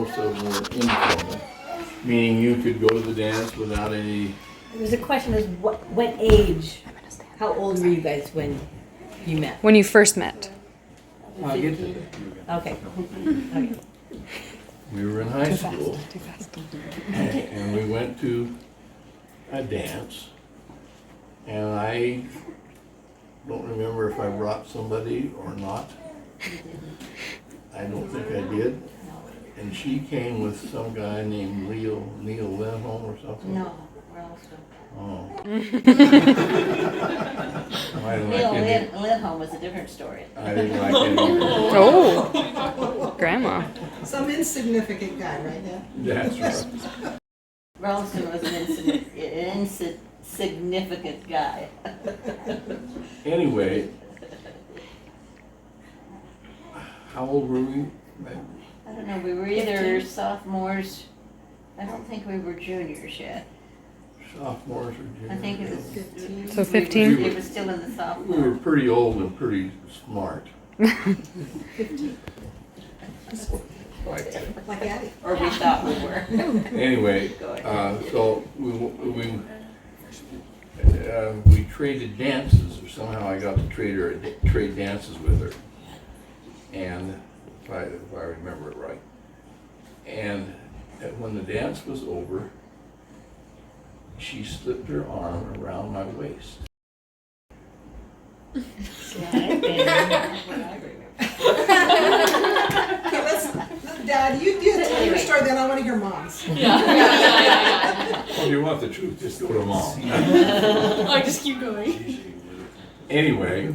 most of them were informal, meaning you could go to the dance without any. The question is, what age? How old were you guys when you met? When you first met. I'll get to that. Okay. Okay. We were in high school, Too fast. and we went to a dance, and I don't remember if I brought somebody or not. I don't think I did. And she came with some guy named Neil Lindholm or something. No, Ralston. Oh. Neil Lindholm was a different story. I didn't like him either. Oh, grandma. Some insignificant guy, right there. That's right. Ralston was an insignificant guy. Anyway, how old were we? I don't know, we were either sophomores, I don't think we were juniors yet. Sophomores or juniors? I think it was. 15. So 15? It was still in the We sophomore. were pretty old and pretty smart. 15. Like Like Addie. Or we thought we were. Anyway, Go ahead. so we traded dances, or somehow I got to trade dances with her. And if I remember it right. And when the dance was over, she slipped her arm around my waist. Okay, Dad, you tell your story, then I want to hear Mom's. Well, if you want the truth, just go to Mom. Oh, just keep going. Anyway,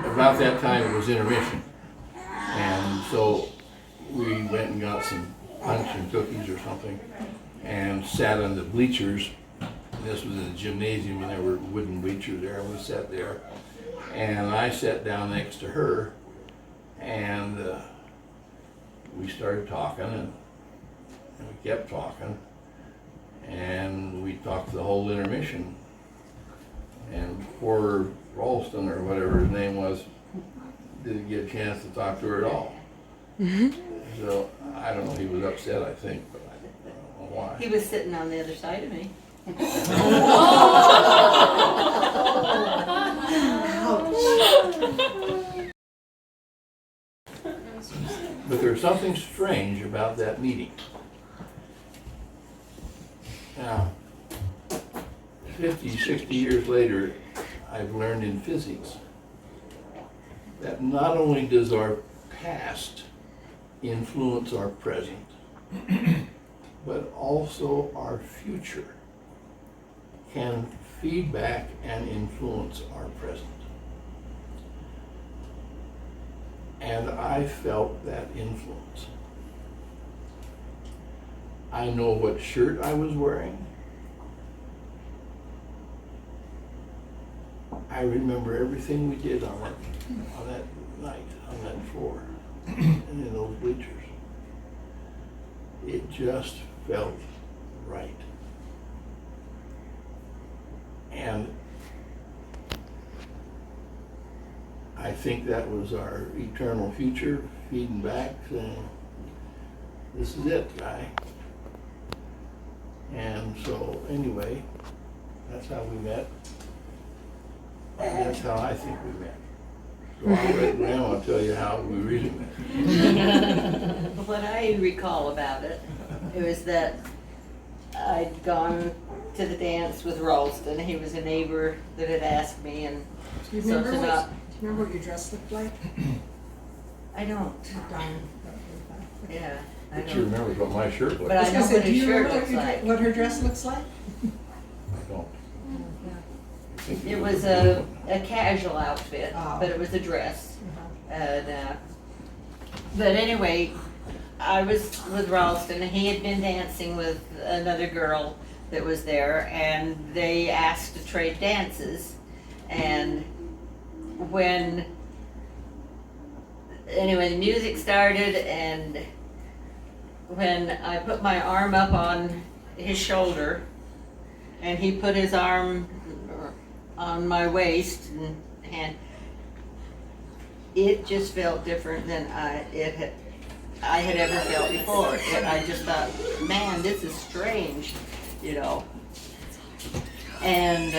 about that time it was intermission. And so we went and got some punch and cookies or something and sat on the bleachers. This was in the gymnasium and there were wooden bleachers there, and we sat there. And I sat down next to her and we started talking and we kept talking. And we talked the whole intermission. And poor Ralston, or whatever his name was, didn't get a chance to talk to her at all. So, I don't know, he was upset, I think, but I don't know why. He was sitting on the other side of me. But there's something strange about that meeting. Now, 50, 60 years later, I've learned in physics that not only does our past influence our present, but also our future can feedback and influence our present. And I felt that influence. I know what shirt I was wearing. I remember everything we did on that night, on that floor, and in those bleachers. It just felt right. And I think that was our eternal future, feeding back, saying, this is it, guy. And so, anyway, that's how we met. And that's how I think we met. So I'll let Grandma tell you how we really met. What I recall about it, it was that I'd gone to the dance with Ralston. He was a neighbor that had asked me, and Do you so remember, it's about, do you remember what your dress looked like? I don't, Darn. yeah, I But you don't. remember what my shirt looked But like. I know say, what do his you shirt remember looks like. what her dress looks like? I don't. think It was a casual outfit, Oh. but it was a dress. And, but anyway, I was with Ralston, and he had been dancing with another girl that was there, and they asked to trade dances. And anyway, the music started, and when I put my arm up on his shoulder, and he put his arm on my waist, and it just felt different than it had I had ever felt before. And I just thought, man, this is strange, you know. And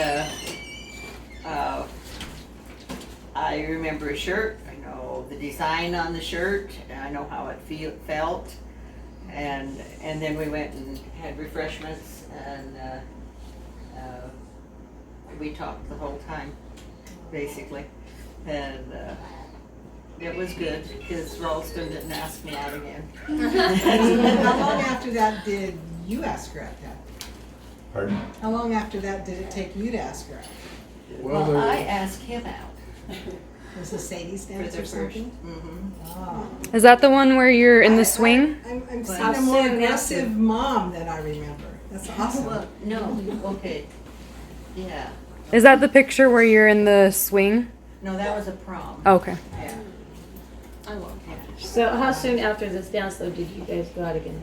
I remember a shirt. I know the design on the shirt, and I know how it felt. And then we went and had refreshments, and we talked the whole time, basically. And it was good, because Ralston didn't ask me out again. And how long after that did you ask her out? Pardon? How long after that did it take you to ask her out? Well, I asked him out Was the Sadie's for dance the or first. something? Mhm. Oh. Is that the one where you're in the swing? I'm seeing How a more soon aggressive after? mom than I remember. That's awesome. Well, no, okay, yeah. Is that the picture where you're in the swing? No, that was a prom. Okay. Yeah. I love Yeah. So how soon after this dance though did you guys go out again?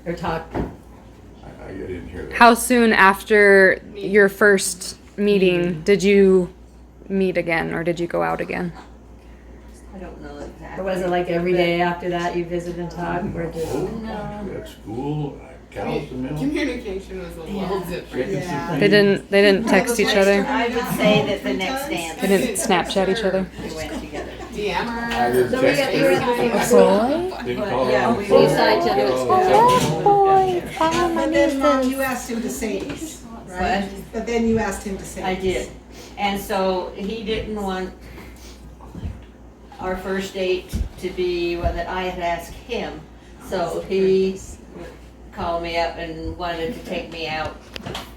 Or talk? I didn't hear that. How soon after your first meeting did you meet again, or did you go out again? I don't know exactly. Or was it like every day after that you visited and talked? Or did No. At school, cows and milk. Communication was a little different. Chickens Yeah. and They things. didn't. They didn't text each other. I would say that the next dance. They didn't Snapchat each other. We went together. DM her. I didn't So we text got- her. you're at the same Didn't school? Didn't But, call her yeah, on we the phone. were- saw each other at Oh, school. yeah. But then Mom, you asked him to Sadie's, right? What? But then you asked him to Sadie's. I did. And so he didn't want our first date to be one that I had asked him. So he called me up and wanted to take me out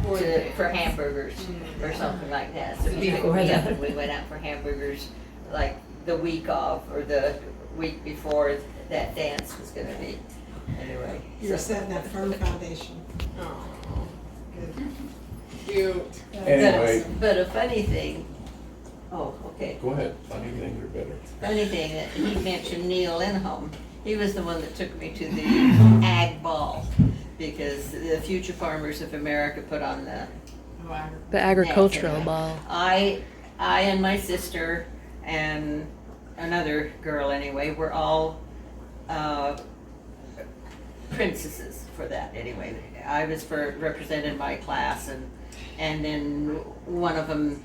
for hamburgers or something like that. So he took Before me up that. and we went out for hamburgers like the week of or the week before that dance was gonna be. Anyway. You're so- setting that firm foundation. Aw, Good. cute. Anyway, But a funny thing, oh, okay. go ahead. Funny things are better. Funny thing that he mentioned Neil Lindholm. He was the one that took me to the ag ball because the Future Farmers of America put on the. The agricultural anyway. ball. I and my sister and another girl anyway were all princesses for that anyway. I was represented my class and then one of them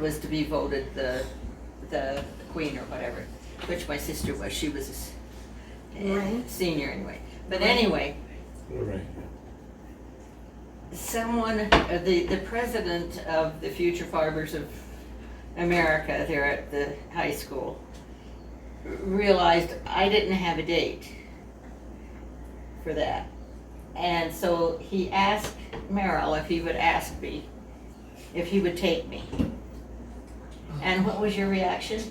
was to be voted the queen or whatever, which my sister was. She was a Right. senior anyway. But anyway, Right. someone, the president of the Future Farmers of America there at the high school realized I didn't have a date for that. And so he asked Merrill if he would ask me, if he would take me. And what was your reaction?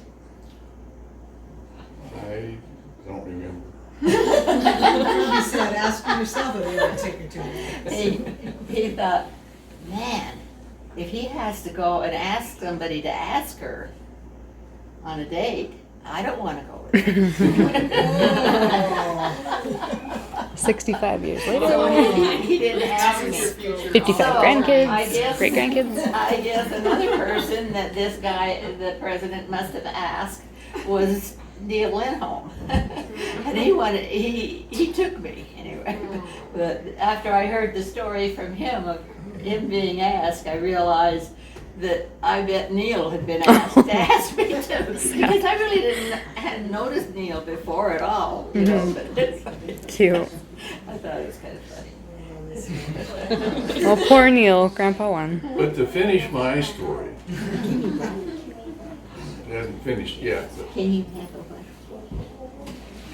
I don't remember. You said, ask yourself if you want to take her to it. He thought, man, if he has to go and ask somebody to ask her on a date, I don't want to go with him. Oh. 65 years later. So he didn't ask me. 55 So, I grandkids, guess- great grandkids. I guess another person that this guy, the president, must have asked was Neil Lindholm. And he took me anyway. But after I heard the story from him of him being asked, I realized that I bet Neil had been asked to ask me too. Because I really hadn't noticed Neil before at all, you know, but Cute. I thought it was kind of funny. Well, poor Neil. Grandpa won. But to finish my story, it hasn't finished yet, but Can you handle that?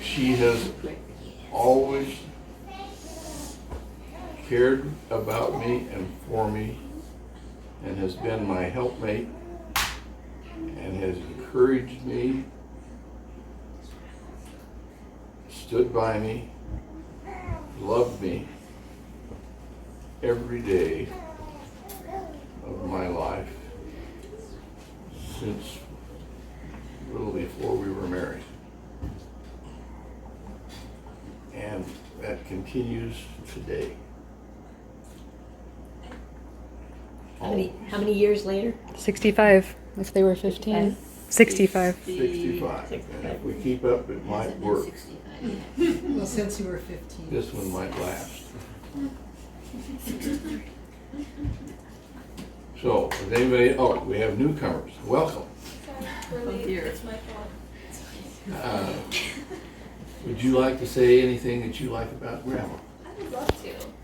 she has always cared about me and for me and has been my helpmate and has encouraged me, stood by me, loved me every day of my life since a little before we were married. And that continues today. how many years later? 65 if they were 15. 65. 65. And if we keep up, it might work. 65. Well, since you were 15. This one might last. So, is anybody, oh, we have newcomers. Welcome. Oh, dear. It's my fault. Would you like to say anything that you like about Grandma? I would love to.